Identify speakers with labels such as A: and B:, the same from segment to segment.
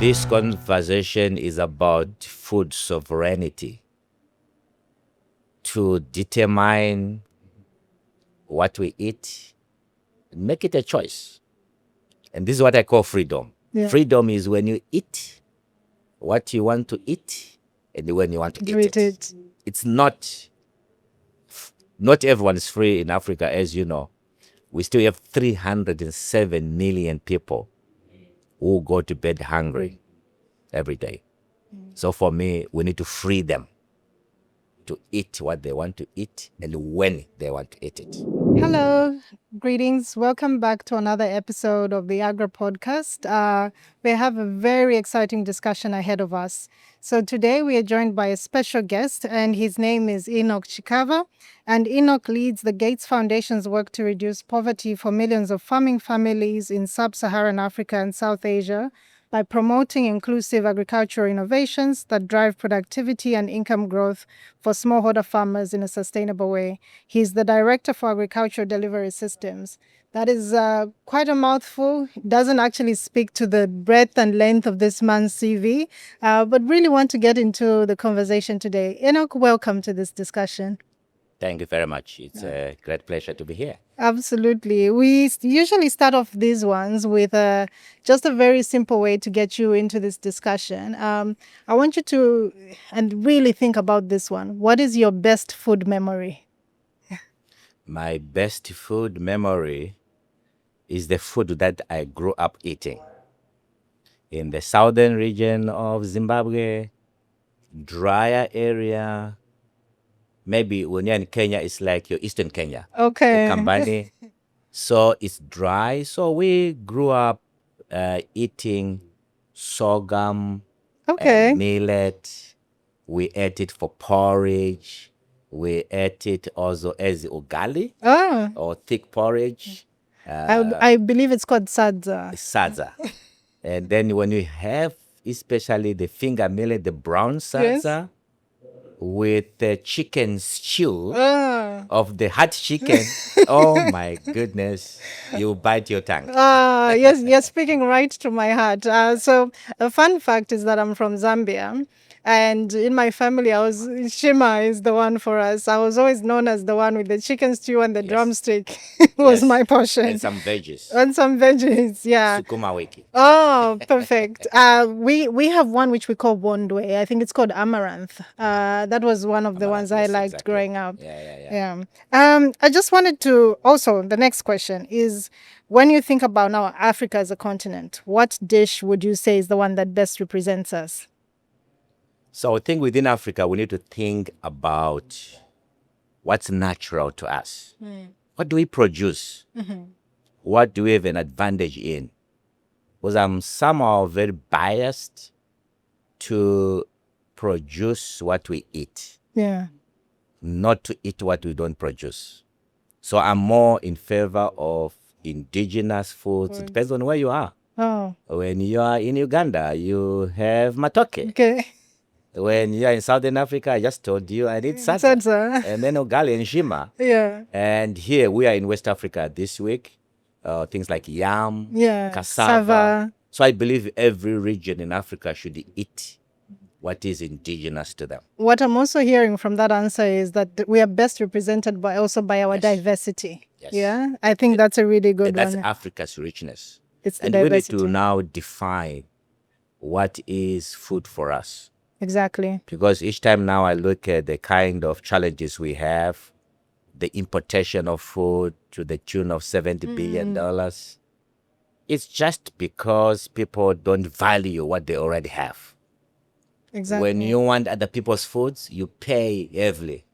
A: This conversation is about food sovereignty, to determine what we eat, make it a choice. And this is what I call freedom.
B: Yeah.
A: Freedom is when you eat what you want to eat and when you want to eat it. It's not everyone is free in Africa, as you know. We still have 307 million people who go to bed hungry every day. So for me, we need to free them to eat what they want to eat and when they want to eat it.
B: Hello, greetings. Welcome back to another episode of the AGRA podcast. We have a very exciting discussion ahead of us. So today we are joined by a special guest, and his name is Enoch Chikava. And Enoch leads the Gates Foundation's work to reduce poverty for millions of farming families in sub-Saharan Africa and South Asia by promoting inclusive agricultural innovations that drive productivity and income growth for smallholder farmers in a sustainable way. He's the Director for Agricultural Delivery Systems. That is quite a mouthful. It doesn't actually speak to the breadth and length of this man's CV, but really want to get into the conversation today. Enoch, welcome to this discussion.
A: Thank you very much. It's a great pleasure to be here.
B: Absolutely. We usually start off these ones with just a very simple way to get you into this discussion. I want you to and really think about this one. What is your best food memory?
A: My best food memory is the food that I grew up eating. In the southern region of Zimbabwe, drier area. Maybe when you're in Kenya, it's like your eastern Kenya.
B: Okay.
A: Ukambani. So it's dry. So we grew up eating sorghum,
B: Okay.
A: millet. We ate it for porridge. We ate it also as ugali
B: Ah,
A: or thick porridge.
B: I believe it's called sadza.
A: Sadza. And then when we have especially the finger millet, the brown sadza, with the chicken stew
B: Ah.
A: of the hot chicken. Oh my goodness, you bite your tongue.
B: Yes, you're speaking right to my heart. So a fun fact is that I'm from Zambia. And in my family, Shima is the one for us. I was always known as the one with the chicken stew and the drumstick was my portion.
A: And some veggies.
B: And some veggies, yeah.
A: Sukuma wiki.
B: Oh, perfect. We have one which we call Mwandwe. I think it's called amaranth. That was one of the ones I liked growing up.
A: Yeah.
B: I just wanted to also, the next question is, when you think about now Africa as a continent, what dish would you say is the one that best represents us?
A: So I think within Africa, we need to think about what's natural to us. What do we produce? What do we have an advantage in? Because I'm somehow very biased to produce what we eat.
B: Yeah.
A: Not to eat what we don't produce. So I'm more in favor of indigenous foods. It depends on where you are.
B: Oh.
A: When you are in Uganda, you have matoke.
B: Okay.
A: When you are in Southern Africa, I just told you I need sadza. And then ugali and shima.
B: Yeah.
A: And here we are in West Africa this week. Things like yam, cassava. So I believe every region in Africa should eat what is indigenous to them.
B: What I'm also hearing from that answer is that we are best represented by our diversity.
A: Yes.
B: Yeah, I think that's a really good
A: That's
B: one.
A: Africa's richness.
B: It's the
A: And
B: diversity.
A: we need to now define what is food for us.
B: Exactly.
A: Because each time now I look at the kind of challenges we have, the importation of food to the tune of $70 billion, it's just because people don't value what they already have.
B: Exactly.
A: When you want other people's foods, you pay heavily.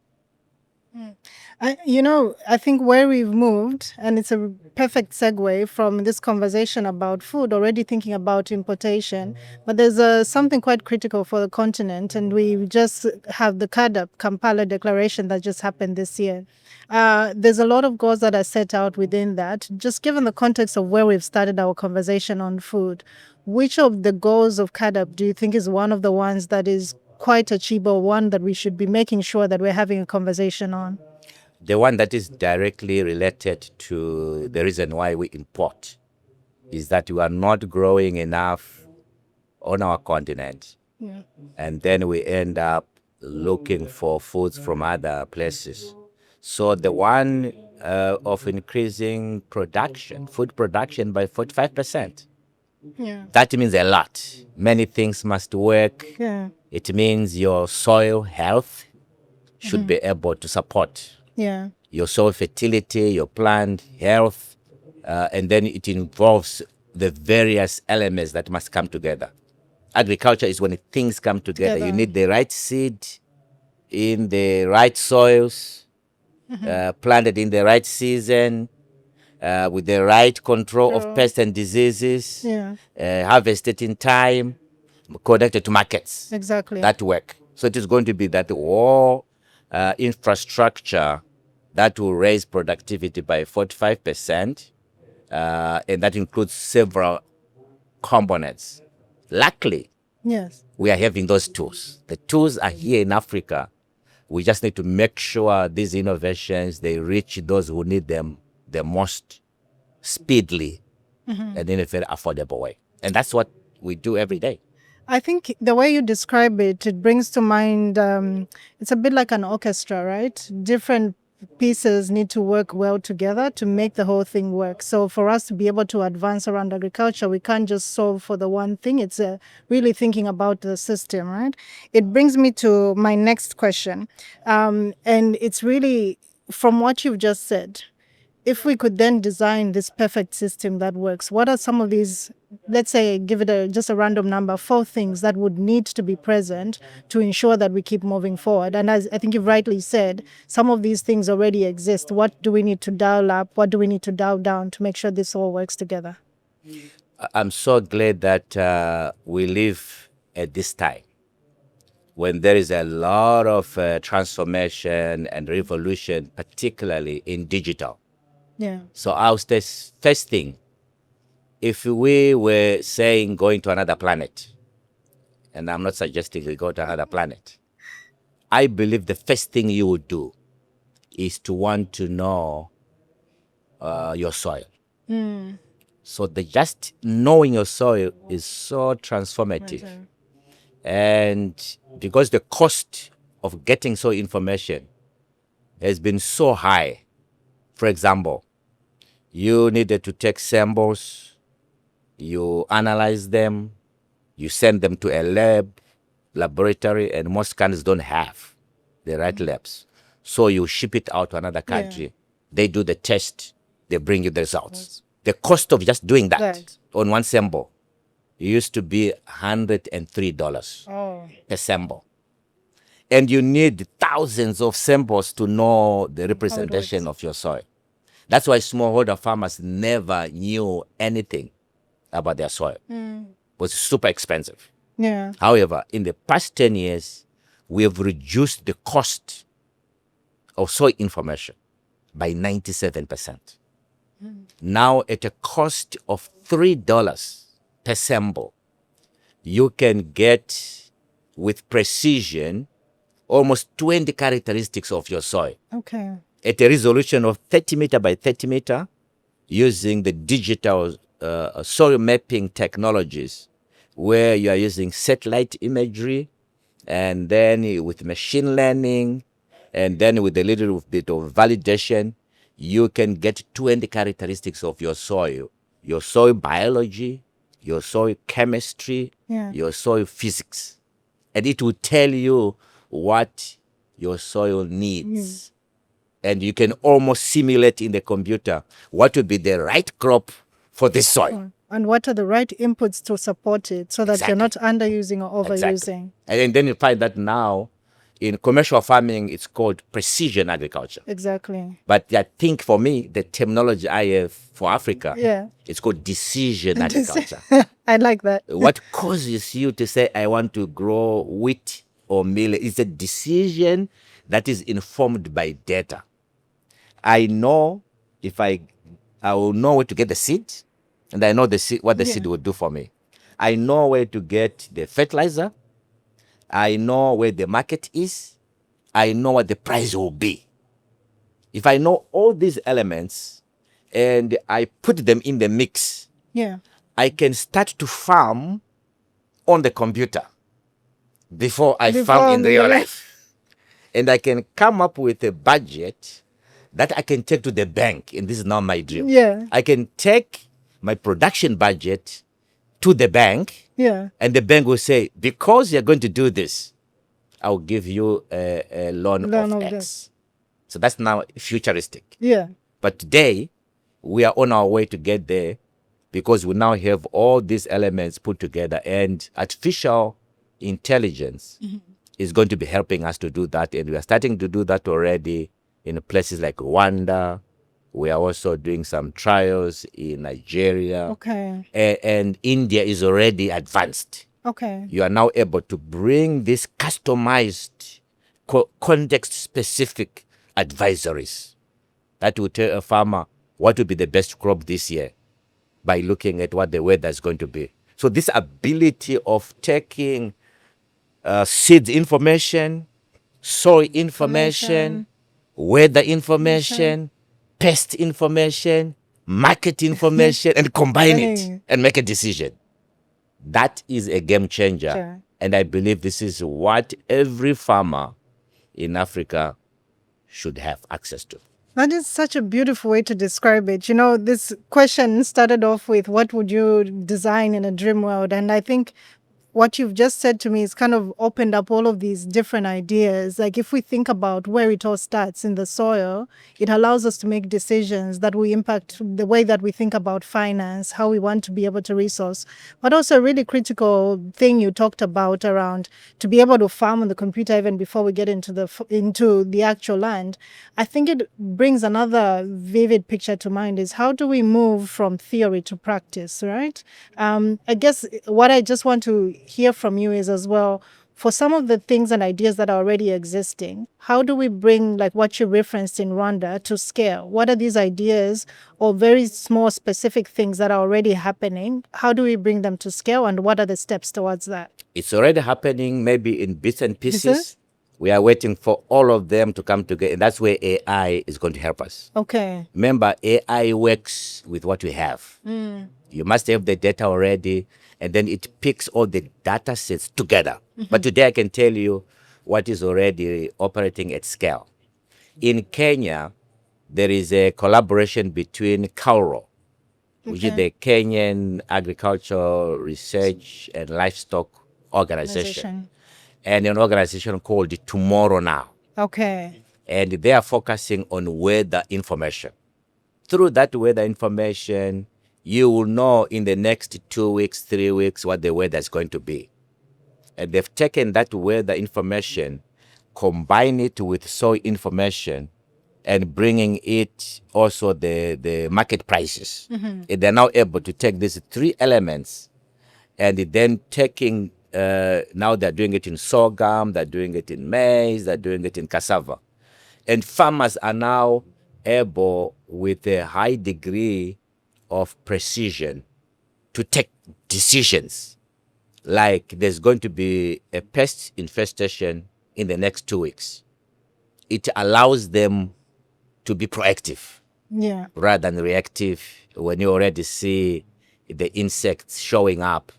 B: I think where we've moved, and it's a perfect segue from this conversation about food, already thinking about importation, but there's something quite critical for the continent, and we just have the Kampala Declaration that just happened this year. There's a lot of goals that are set out within that. Just given the context of where we've started our conversation on food, which of the goals of CADAP do you think is one of the ones that is quite achievable, one that we should be making sure that we're having a conversation on?
A: The one that is directly related to the reason why we import is that we are not growing enough on our continent.
B: Yeah.
A: And then we end up looking for foods from other places. So the one of increasing production, food production by 45%,
B: Yeah.
A: that means a lot. Many things must work.
B: Yeah.
A: It means your soil health should be able to support
B: Yeah.
A: your soil fertility, your plant health, and then it involves the various elements that must come together. Agriculture is when things come together. You need the right seed in the right soils, planted in the right season, with the right control of pests and diseases,
B: Yeah.
A: harvested in time, connected to markets.
B: Exactly.
A: That work. So it is going to be that all infrastructure that will raise productivity by 45%, and that includes several components. Luckily,
B: Yes.
A: we are having those tools. The tools are here in Africa. We just need to make sure these innovations, they reach those who need them the most speedily and in a very affordable way. And that's what we do every day.
B: I think the way you describe it, it brings to mind, it's a bit like an orchestra, right? Different pieces need to work well together to make the whole thing work. So for us to be able to advance around agriculture, we can't just solve for the one thing. It's really thinking about the system, right? It brings me to my next question. And it's really from what you've just said. If we could then design this perfect system that works, what are some of these, let's say, give it just a random number, 4 things that would need to be present to ensure that we keep moving forward? And as I think you've rightly said, some of these things already exist. What do we need to dial up? What do we need to dial down to make sure this all works together?
A: I'm so glad that we live at this time when there is a lot of transformation and revolution, particularly in digital.
B: Yeah.
A: So our first thing, if we were saying going to another planet, and I'm not suggesting we go to another planet, I believe the first thing you would do is to want to know your soil. So just knowing your soil is so transformative.
B: Okay.
A: And because the cost of getting soil information has been so high, for example, you needed to take samples, you analyze them, you send them to a laboratory, and most countries don't have the right labs. So you ship it out to another country. They do the test, they bring you the results. The cost of just doing that on one sample used to be $103 per sample. And you need thousands of samples to know the representation of your soil. That's why smallholder farmers never knew anything about their soil. It was super expensive.
B: Yeah.
A: However, in the past 10 years, we have reduced the cost of soil information by 97%. Now, at a cost of $3 per sample, you can get with precision almost 20 characteristics of your soil.
B: Okay.
A: At a resolution of 30 meter by 30 meter, using the digital soil mapping technologies, where you are using satellite imagery, and then with machine learning, and then with a little bit of validation, you can get 20 characteristics of your soil biology, your soil chemistry, your soil physics. And it will tell you what your soil needs. And you can almost simulate in the computer what would be the right crop for this soil.
B: And what are the right inputs to support it so that you're not underusing or overusing.
A: Exactly. And then you find that now in commercial farming, it's called precision agriculture.
B: Exactly.
A: But I think for me, the terminology I have for Africa, it's called decision agriculture.
B: I like that.
A: What causes you to say, I want to grow wheat or millet? It's a decision that is informed by data. I know I will know where to get the seed, and I know the seed, what the seed will do for me. I know where to get the fertilizer. I know where the market is. I know what the price will be. If I know all these elements and I put them in the mix, I can start to farm on the computer before I farm in real life. And I can come up with a budget that I can take to the bank. And this is now my dream.
B: Yeah.
A: I can take my production budget to the bank.
B: Yeah.
A: And the bank will say, because you're going to do this, I'll give you a loan of X. So that's now futuristic.
B: Yeah.
A: But today, we are on our way to get there because we now have all these elements put together, and artificial intelligence is going to be helping us to do that. And we are starting to do that already in places like Rwanda. We are also doing some trials in Nigeria.
B: Okay.
A: And India is already advanced.
B: Okay.
A: You are now able to bring this customized, context-specific advisories that will tell a farmer what will be the best crop this year by looking at what the weather is going to be. So this ability of taking seed information, soil information, weather information, pest information, market information, and combine it and make a decision. That is a game changer. Sure. And I believe this is what every farmer in Africa should have access to.
B: That is such a beautiful way to describe it. You know, this question started off with, what would you design in a dream world? And I think what you've just said to me is kind of opened up all of these different ideas. Like if we think about where it all starts in the soil, it allows us to make decisions that will impact the way that we think about finance, how we want to be able to resource. But also a really critical thing you talked about around to be able to farm on the computer even before we get into the actual land. I think it brings another vivid picture to mind is how do we move from theory to practice, right? I guess what I just want to hear from you is as well, for some of the things and ideas that are already existing, how do we bring like what you referenced in Rwanda to scale? What are these ideas or very small specific things that are already happening? How do we bring them to scale, and what are the steps towards that?
A: It's already happening maybe in bits and pieces. We are waiting for all of them to come together, and that's where AI is going to help us.
B: Okay.
A: Remember, AI works with what we have. You must have the data already, and then it picks all the data sets together. But today I can tell you what is already operating at scale. In Kenya, there is a collaboration between KAURO, which is the Kenyan Agricultural Research and Livestock Organization, and an organization called Tomorrow Now.
B: Okay.
A: And they are focusing on weather information. Through that weather information, you will know in the next 2 weeks, 3 weeks, what the weather is going to be. And they've taken that weather information, combine it with soil information, and bringing it also the market prices. And they're now able to take these three elements and then taking, now they're doing it in sorghum, they're doing it in maize, they're doing it in cassava. And farmers are now able, with a high degree of precision, to take decisions. Like there's going to be a pest infestation in the next 2 weeks. It allows them to be proactive rather than reactive. When you already see the insects showing up,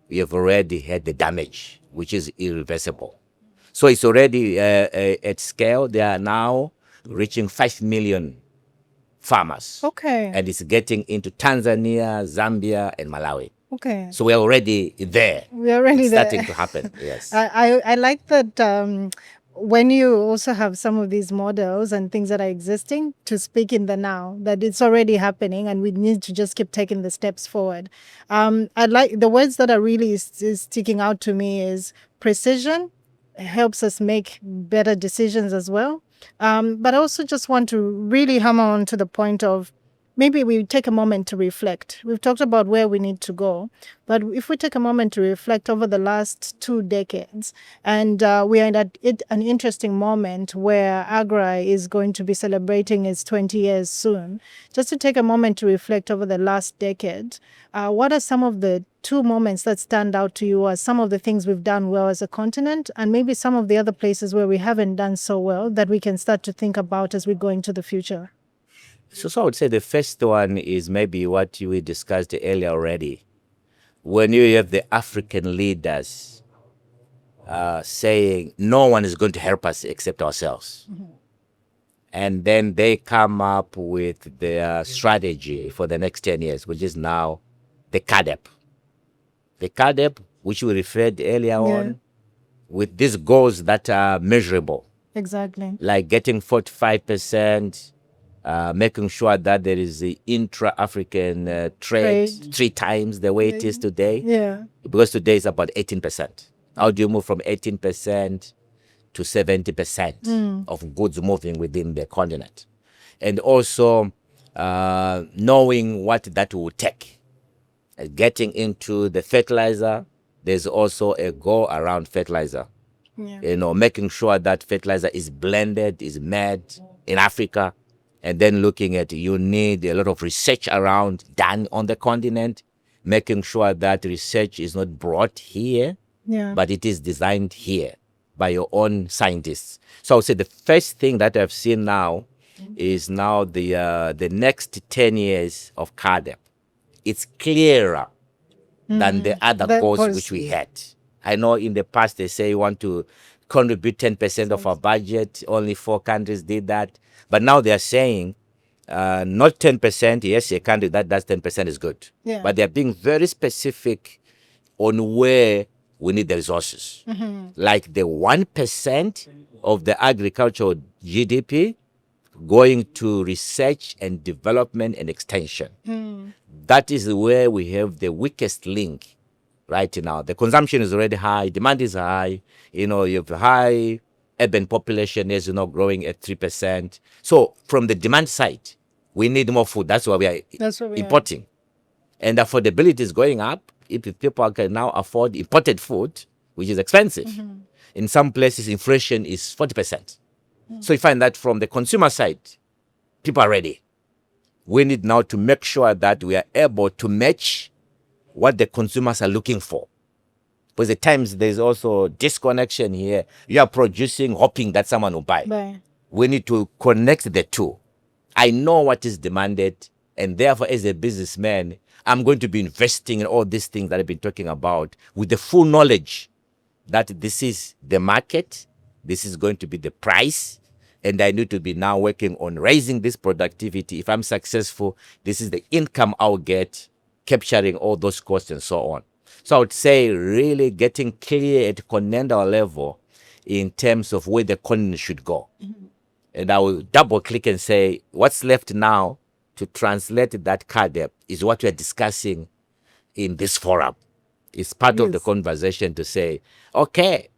A: you've already had the damage, which is irreversible. So it's already at scale. They are now reaching 5 million farmers.
B: Okay.
A: And it's getting into Tanzania, Zambia, and Malawi.
B: Okay.
A: So we're already there.
B: We're already
A: it's
B: there.
A: Starting to happen, yes.
B: I like that when you also have some of these models and things that are existing, to speak in the now, that it's already happening and we need to just keep taking the steps forward. I like the words that are really sticking out to me is precision helps us make better decisions as well. But I also just want to really hammer on to the point of maybe we take a moment to reflect. We've talked about where we need to go, but if we take a moment to reflect over the last 2 decades, and we are at an interesting moment where AGRA is going to be celebrating its 20 years soon, just to take a moment to reflect over the last decade, what are some of the 2 moments that stand out to you as some of the things we've done well as a continent, and maybe some of the other places where we haven't done so well that we can start to think about as we go into the future?
A: So I would say the first one is maybe what we discussed earlier already. when you have the African leaders saying no one is going to help us except ourselves, and then they come up with their strategy for the next 10 years, which is now the CADEP. The CADEP, which we referred earlier on, with these goals that are measurable.
B: Exactly.
A: Like getting 45%, making sure that there is the intra-African trade 3 times the way it is today.
B: Yeah.
A: Because today is about 18%. How do you move from 18% to 70% of goods moving within the continent? And also knowing what that will take. Getting into the fertilizer, there's also a goal around fertilizer. Yeah. Making sure that fertilizer is blended, is made in Africa, and then looking at, you need a lot of research around done on the continent, making sure that research is not brought here, but it is designed here by your own scientists. So I would say the first thing that I've seen now is now the next 10 years of CADEP. It's clearer than the other goals which we had. I know in the past they say you want to contribute 10% of our budget. Only 4 countries did that. But now they are saying not 10%. Yes, a country that does 10% is good. Yeah. But they're being very specific on where we need the resources. Like the 1% of the agricultural GDP going to research and development and extension. That is where we have the weakest link right now. The consumption is already high, demand is high. You have high urban population, as growing at 3%. So from the demand side, we need more food. That's why we are importing. And affordability is going up. If people can now afford imported food, which is expensive, in some places inflation is 40%. So you find that from the consumer side, people are ready. We need now to make sure that we are able to match what the consumers are looking for. Because at times there's also disconnection here. You are producing, hoping that someone will buy. Bye. We need to connect the two. I know what is demanded, and therefore, as a businessman, I'm going to be investing in all these things that I've been talking about with the full knowledge that this is the market, this is going to be the price, and I need to be now working on raising this productivity. If I'm successful, this is the income I'll get, capturing all those costs and so on. So I would say really getting clear at continental level in terms of where the continent should go. And I will double click and say what's left now to translate that CADEP is what we're discussing in this forum. It's part of the conversation to say, okay,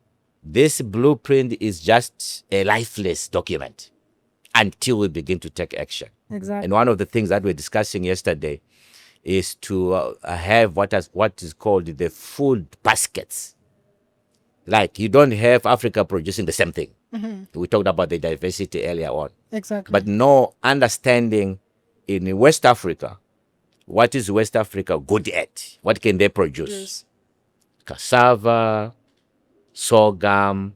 A: this blueprint is just a lifeless document until we begin to take action. Exactly. And one of the things that we're discussing yesterday is to have what is called the food baskets. Like, you don't have Africa producing the same thing. We talked about the diversity earlier on. Exactly. But no understanding in West Africa, what is West Africa good at? What can they produce? Yes. Cassava, sorghum,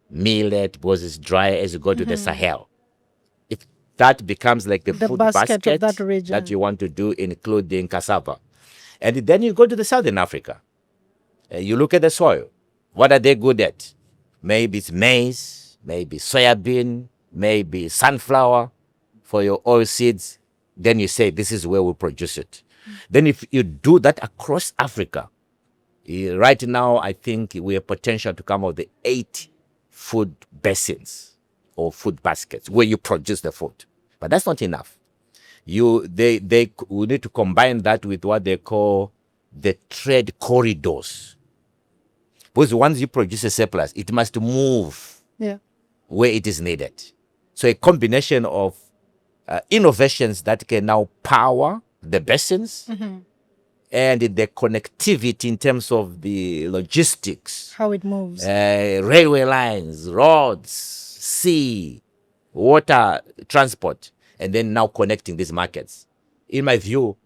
A: millet, because it's dry as you go to the Sahel. If that becomes like the food basket of that region that you want to do, including cassava. And then you go to the Southern Africa. You look at the soil. What are they good at? Maybe it's maize, maybe soybean, maybe sunflower for your oil seeds. Then you say, this is where we produce it. Then if you do that across Africa, right now, I think we have potential to come out the 8 food basins or food baskets where you produce the food. But that's not enough. We need to combine that with what they call the trade corridors. Because once you produce a surplus, it must move where it is needed. So a combination of innovations that can now power the basins, and the connectivity in terms of the logistics.
B: How it moves.
A: Railway lines, roads, sea, water, transport, and then now connecting these markets. In my view,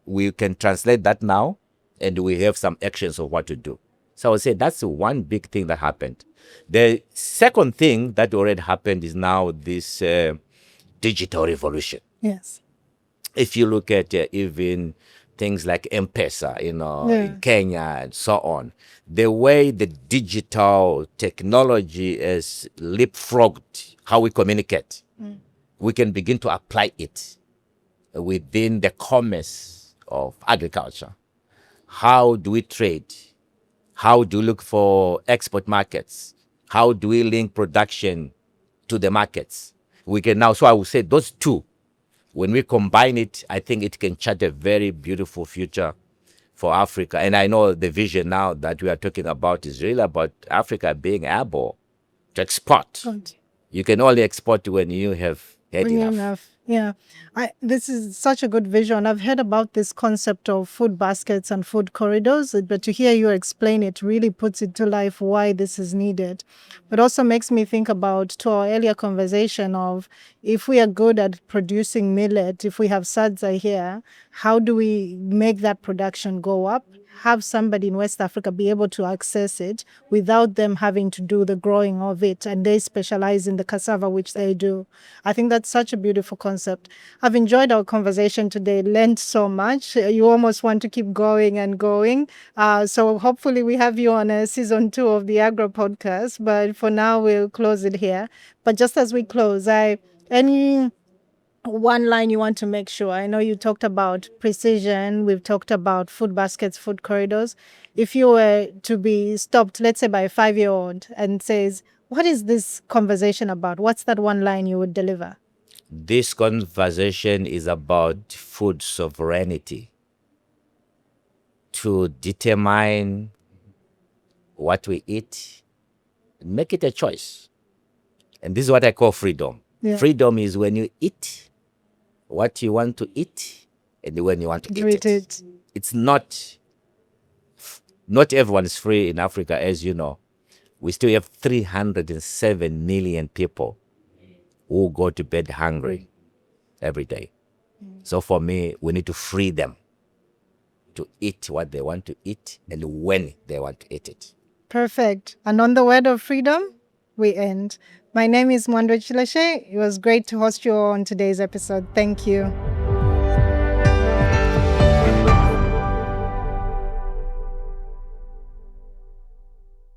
A: we can translate that now, and we have some actions of what to do. So I would say that's one big thing that happened. The second thing that already happened is now this digital revolution.
B: Yes.
A: If you look at even things like M-Pesa, in Kenya and so on. The way the digital technology has leapfrogged how we communicate, we can begin to apply it within the commerce of agriculture. How do we trade? How do we look for export markets? How do we link production to the markets? We can now, so I would say those two, when we combine it, I think it can chart a very beautiful future for Africa. And I know the vision now that we are talking about is really about Africa being able to export. Right. You can only export when you have had enough.
B: Yeah. This is such a good vision. I've heard about this concept of food baskets and food corridors, but to hear you explain it really puts it to life why this is needed. But also makes me think about, to our earlier conversation, of if we are good at producing millet, if we have SADSA here, how do we make that production go up? Have somebody in West Africa be able to access it without them having to do the growing of it, and they specialize in the cassava, which they do. I think that's such a beautiful concept. I've enjoyed our conversation today, learned so much. You almost want to keep going and going. So hopefully we have you on a season 2 of the AGRA podcast, but for now we'll close it here. But just as we close, any one line you want to make sure? I know you talked about precision, we've talked about food baskets, food corridors. If you were to be stopped, let's say by a 5-year-old, and says, what is this conversation about? What's that one line you would deliver?
A: This conversation is about food sovereignty, to determine what we eat, make it a choice. And this is what I call freedom. Yeah. Freedom is when you eat what you want to eat and when you want to eat it. It's not everyone is free in Africa, as you know. We still have 307 million people who go to bed hungry every day. So for me, we need to free them to eat what they want to eat and when they want to eat it.
B: Perfect. And on the word of freedom, we end. My name is Mwandwe Chileshe. It was great to host you on today's episode. Thank you.